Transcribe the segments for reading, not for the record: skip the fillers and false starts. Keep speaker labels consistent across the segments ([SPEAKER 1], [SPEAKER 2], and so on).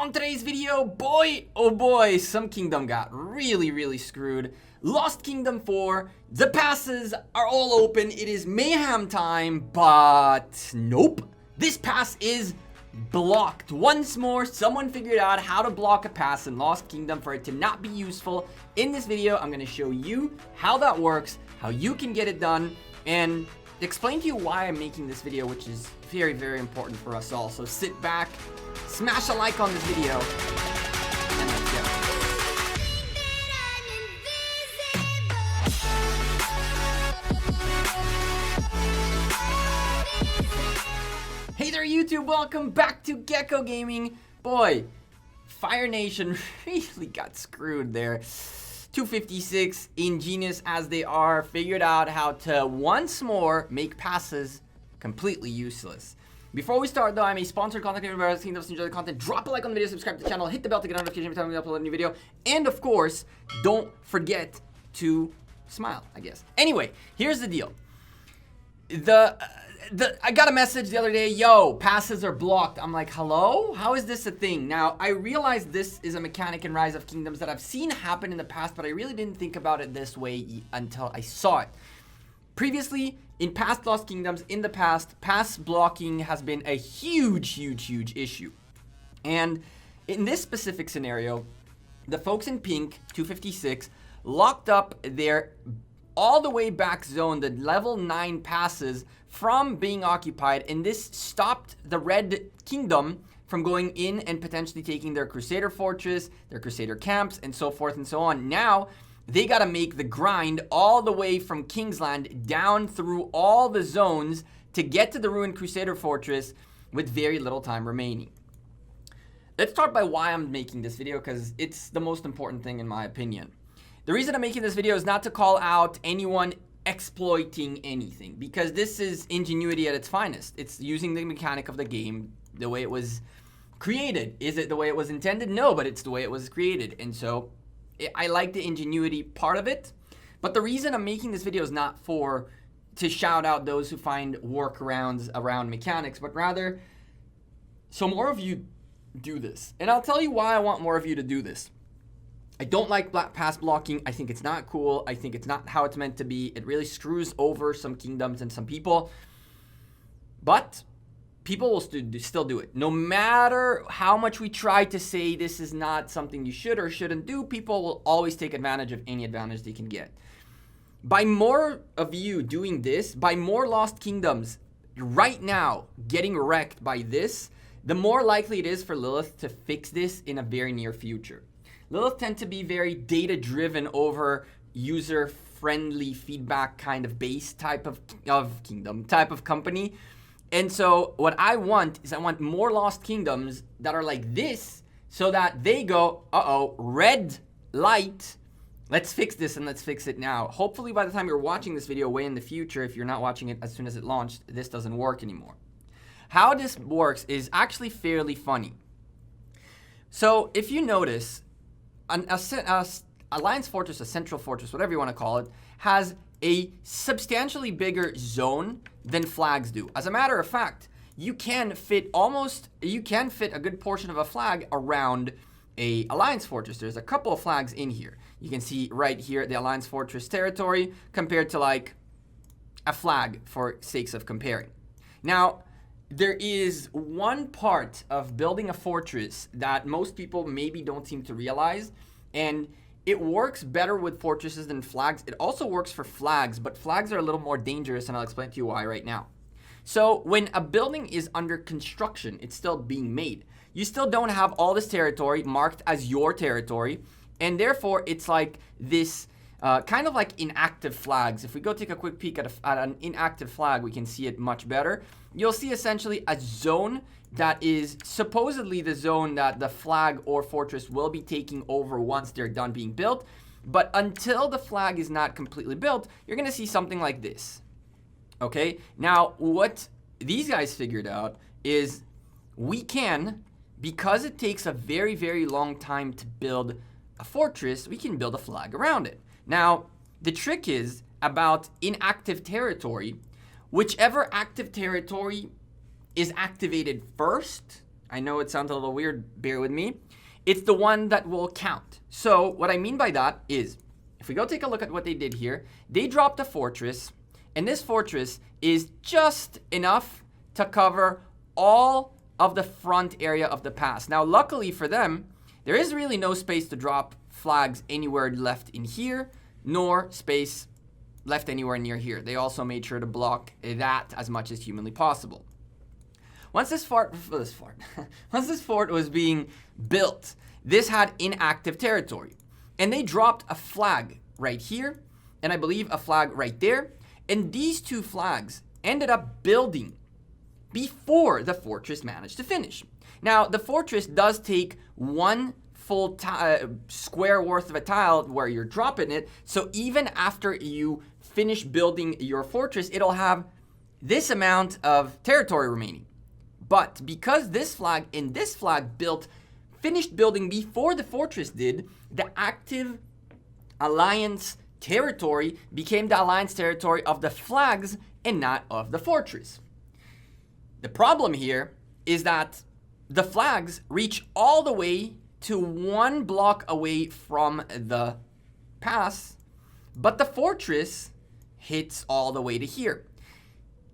[SPEAKER 1] On today's video, boy, oh boy, some kingdom got really screwed. Lost Kingdom 4, the passes are all open, it is mayhem time, but nope. This pass is blocked. Once more, someone figured out how to block a pass in Lost Kingdom for it to not be useful. In this video, I'm gonna show you how that works, how you can get it done, and explain to you why I'm making this video, which is very important for us all. So sit back, smash a like on this video, and let's go. Hey there YouTube, welcome back to Gekko Gaming. Boy, Fire Nation really got screwed there. 256, ingenious as they are, figured out how to once more make passes completely useless. Before we start though, I'm a sponsored content creator. If you enjoy the content, drop a like on the video, subscribe to the channel, hit the bell to get a notification every time we upload a new video, and of course, don't forget to smile, I guess. Anyway, here's the deal. I got a message the other day, yo, passes are blocked. I'm like, hello? How is this a thing? Now, I realize this is a mechanic in Rise of Kingdoms that I've seen happen in the past, but I really didn't think about it this way until I saw it. Previously, in past Lost Kingdoms, in the past, pass blocking has been a huge issue. And in this specific scenario, the folks in pink, 256, locked up their all the way back zone, the level 9 passes from being occupied, and this stopped the Red Kingdom from going in and potentially taking their Crusader Fortress, their Crusader camps, and so forth and so on. Now, they gotta make the grind all the way from Kingsland down through all the zones to get to the ruined Crusader Fortress with very little time remaining. Let's start by why I'm making this video, because it's the most important thing in my opinion. The reason I'm making this video is not to call out anyone exploiting anything, because this is ingenuity at its finest. It's using the mechanic of the game the way it was created. Is it the way it was intended? No, but it's the way it was created. And so I like the ingenuity part of it. But the reason I'm making this video is not to shout out those who find workarounds around mechanics, but rather so more of you do this. And I'll tell you why I want more of you to do this. I don't like pass blocking. I think it's not cool. I think it's not how it's meant to be. It really screws over some kingdoms and some people. But people will still do it. No matter how much we try to say this is not something you should or shouldn't do, people will always take advantage of any advantage they can get. By more of you doing this, by more Lost Kingdoms right now getting wrecked by this, the more likely it is for Lilith to fix this in a very near future. Lilith tend to be very data-driven over user-friendly feedback kind of base type of kingdom, type of company. And so what I want is I want more Lost Kingdoms that are like this so that they go, uh-oh, red light, let's fix this and let's fix it now. Hopefully by the time you're watching this video way in the future, if you're not watching it as soon as it launched, this doesn't work anymore. How this works is actually fairly funny. So if you notice, Alliance Fortress, a Central Fortress, whatever you want to call it, has a substantially bigger zone than flags do. As a matter of fact, you can fit a good portion of a flag around a Alliance Fortress. There's a couple of flags in here. You can see right here the Alliance Fortress territory compared to like a flag for sakes of comparing. Now, there is one part of building a fortress that most people maybe don't seem to realize, and it works better with fortresses than flags. It also works for flags, but flags are a little more dangerous, and I'll explain to you why right now. So when a building is under construction, it's still being made. You still don't have all this territory marked as your territory, and therefore it's like this kind of like inactive flags. If we go take a quick peek at an inactive flag, we can see it much better. You'll see essentially a zone that is supposedly the zone that the flag or fortress will be taking over once they're done being built. But until the flag is not completely built, you're going to see something like this. Okay, now what these guys figured out is we can, because it takes a very long time to build a fortress, we can build a flag around it. Now, the trick is about inactive territory. Whichever active territory is activated first I know it sounds a little weird, bear with me. It's the one that will count. So what I mean by that is, if we go take a look at what they did here, they dropped a fortress, and this fortress is just enough to cover all of the front area of the pass. Now, luckily for them, there is really no space to drop flags anywhere left in here, nor space left anywhere near here. They also made sure to block that as much as humanly possible. Once this fort was being built, this had inactive territory. And they dropped a flag right here, and I believe a flag right there. And these two flags ended up building before the fortress managed to finish. Now, the fortress does take one full square worth of a tile where you're dropping it. So even after you finish building your fortress, it'll have this amount of territory remaining. But because this flag and this flag finished building before the fortress did, the active alliance territory became the alliance territory of the flags and not of the fortress. The problem here is that the flags reach all the way to 1 block away from the pass, but the fortress hits all the way to here.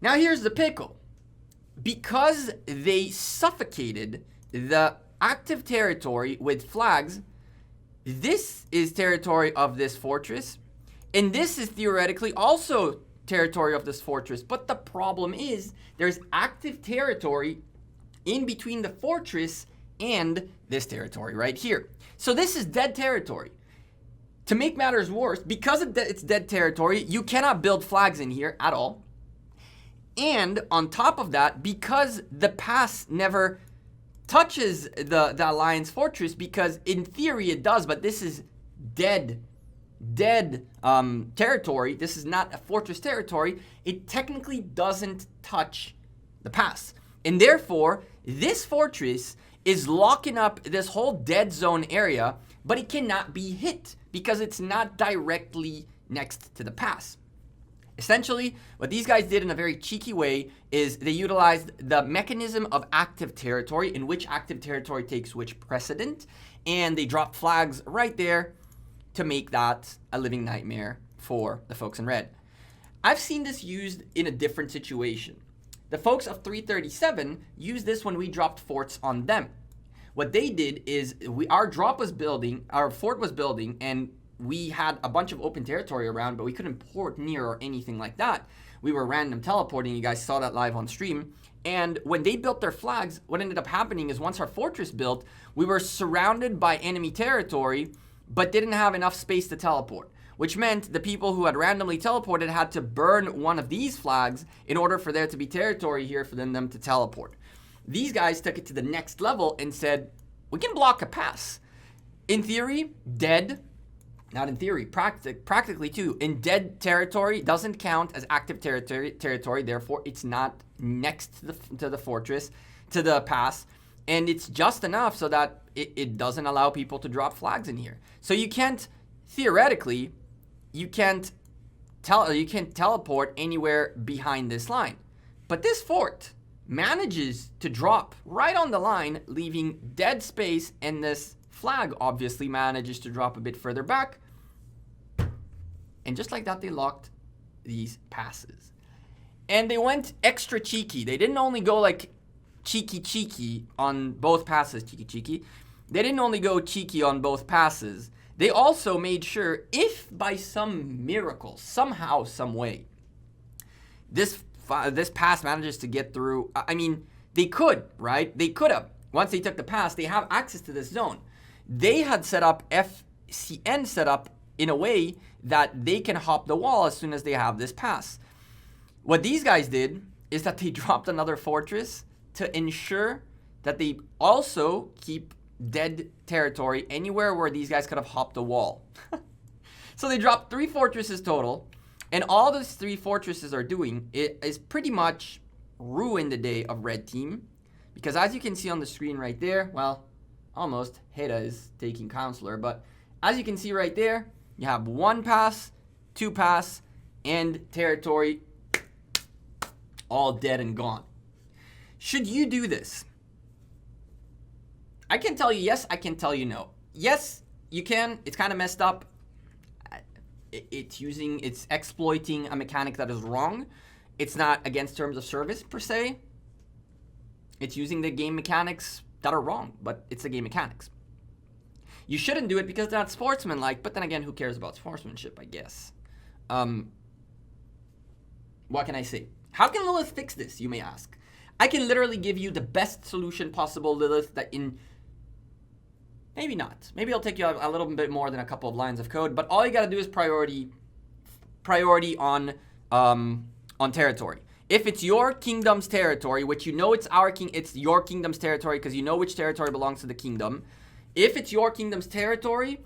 [SPEAKER 1] Now here's the pickle. Because they suffocated the active territory with flags, this is territory of this fortress, and this is theoretically also territory of this fortress. But the problem is there's active territory in between the fortress and this territory right here. So this is dead territory. To make matters worse, because it's dead territory, you cannot build flags in here at all. And on top of that, because the pass never touches the Alliance fortress, because in theory it does, but this is dead territory. This is not a fortress territory. It technically doesn't touch the pass. And therefore, this fortress is locking up this whole dead zone area, but it cannot be hit because it's not directly next to the pass. Essentially, what these guys did in a very cheeky way is they utilized the mechanism of active territory, in which active territory takes which precedent, and they dropped flags right there to make that a living nightmare for the folks in red. I've seen this used in a different situation. The folks of 337 used this when we dropped forts on them. What they did is our fort was building, and we had a bunch of open territory around, but we couldn't port near or anything like that. We were random teleporting. You guys saw that live on stream. And when they built their flags, what ended up happening is once our fortress built, we were surrounded by enemy territory, but didn't have enough space to teleport, which meant the people who had randomly teleported had to burn one of these flags in order for there to be territory here for them to teleport. These guys took it to the next level and said, we can block a pass. In theory, dead. Not in theory, practically too. In dead territory doesn't count as active territory, therefore it's not next to the fortress, to the pass, and it's just enough so that it doesn't allow people to drop flags in here. So you can't, theoretically, you can't teleport anywhere behind this line. But this fort manages to drop right on the line, leaving dead space, and this flag obviously manages to drop a bit further back. And just like that, they locked these passes. And they went extra cheeky. They didn't only go like cheeky on both passes, cheeky. They didn't only go cheeky on both passes. They also made sure, if by some miracle, somehow, some way, this pass manages to get through, I mean, they could, right? They could have. Once they took the pass, they have access to this zone. They had set up FCN set up in a way that they can hop the wall as soon as they have this pass. What these guys did is that they dropped another fortress to ensure that they also keep dead territory anywhere where these guys could have hopped the wall. So they dropped 3 fortresses total, and all those 3 fortresses are doing is pretty much ruin the day of red team, because as you can see on the screen right there, well, almost Heda is taking counselor, but as you can see right there, you have 1 pass, 2 pass, and territory all dead and gone. Should you do this? I can tell you yes, I can tell you no. Yes, you can. It's kind of messed up. It's exploiting a mechanic that is wrong. It's not against terms of service per se. It's using the game mechanics that are wrong, but it's the game mechanics. You shouldn't do it because they're not sportsmanlike, but then again, who cares about sportsmanship, I guess. What can I say? How can Lilith fix this, you may ask? I can literally give you the best solution possible, Lilith, that in... Maybe not. Maybe it'll take you a little bit more than a couple of lines of code, but all you gotta do is priority on territory. If it's your kingdom's territory, which you know it's your kingdom's territory because you know which territory belongs to the kingdom. If it's your kingdom's territory,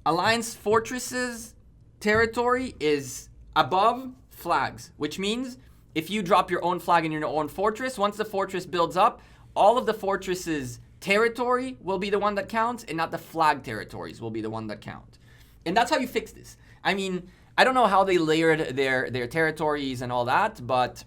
[SPEAKER 1] Alliance Fortress's territory is above flags, which means if you drop your own flag in your own fortress, once the fortress builds up, all of the fortress's territory will be the one that counts, and not the flag territories will be the one that count. And that's how you fix this. I mean, I don't know how they layered their territories and all that, but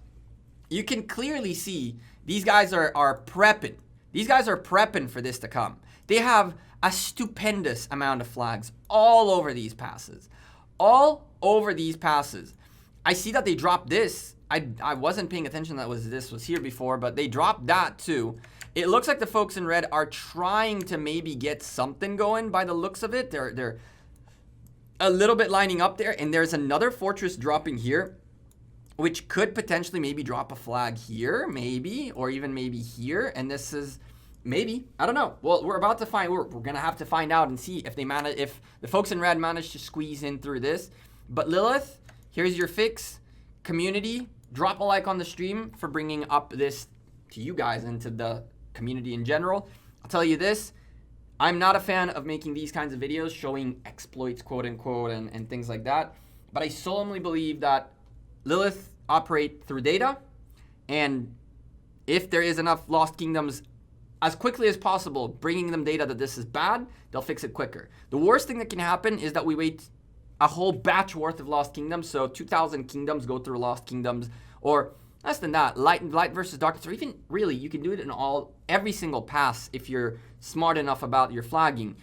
[SPEAKER 1] you can clearly see these guys are prepping. These guys are prepping for this to come. They have a stupendous amount of flags all over these passes. All over these passes. I see that they dropped this. I wasn't paying attention that this was here before, but they dropped that too. It looks like the folks in red are trying to maybe get something going by the looks of it. They're a little bit lining up there, and there's another fortress dropping here, which could potentially maybe drop a flag here, maybe, or even maybe here. And this is maybe, I don't know. Well, we're about to find. We're gonna have to find out and see if if the folks in red manage to squeeze in through this. But Lilith, here's your fix. Community, drop a like on the stream for bringing up this to you guys and to the community in general. I'll tell you this. I'm not a fan of making these kinds of videos showing exploits, quote unquote, and things like that. But I solemnly believe that Lilith operate through data. And if there is enough lost kingdoms as quickly as possible, bringing them data that this is bad, they'll fix it quicker. The worst thing that can happen is that we wait a whole batch worth of lost kingdoms. So 2,000 kingdoms go through lost kingdoms, or less than that, light versus darkness, or even really, you can do it in every single pass if you're smart enough about your flagging.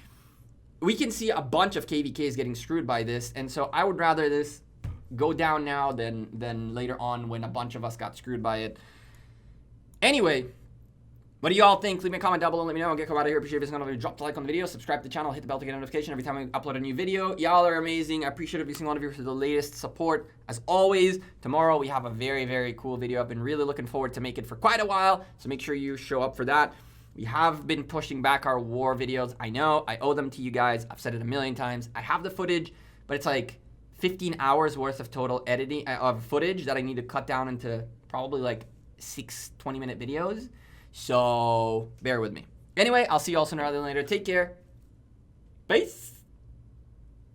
[SPEAKER 1] We can see a bunch of KVKs getting screwed by this, and so I would rather this go down now than later on when a bunch of us got screwed by it. Anyway, what do you all think? Leave me a comment down below and let me know. I'll get out of here. Appreciate it. Drop the like on the video, subscribe to the channel, hit the bell to get a notification every time I upload a new video. Y'all are amazing. I appreciate every single one of you for the latest support. As always, tomorrow we have a very, very cool video. I've been really looking forward to make it for quite a while, so make sure you show up for that. We have been pushing back our war videos. I know, I owe them to you guys. I've said it a million times. I have the footage, but it's like 15 hours worth of total editing of footage that I need to cut down into probably like 6 20-minute videos. So bear with me. Anyway, I'll see you all sooner rather than later. Take care. Peace.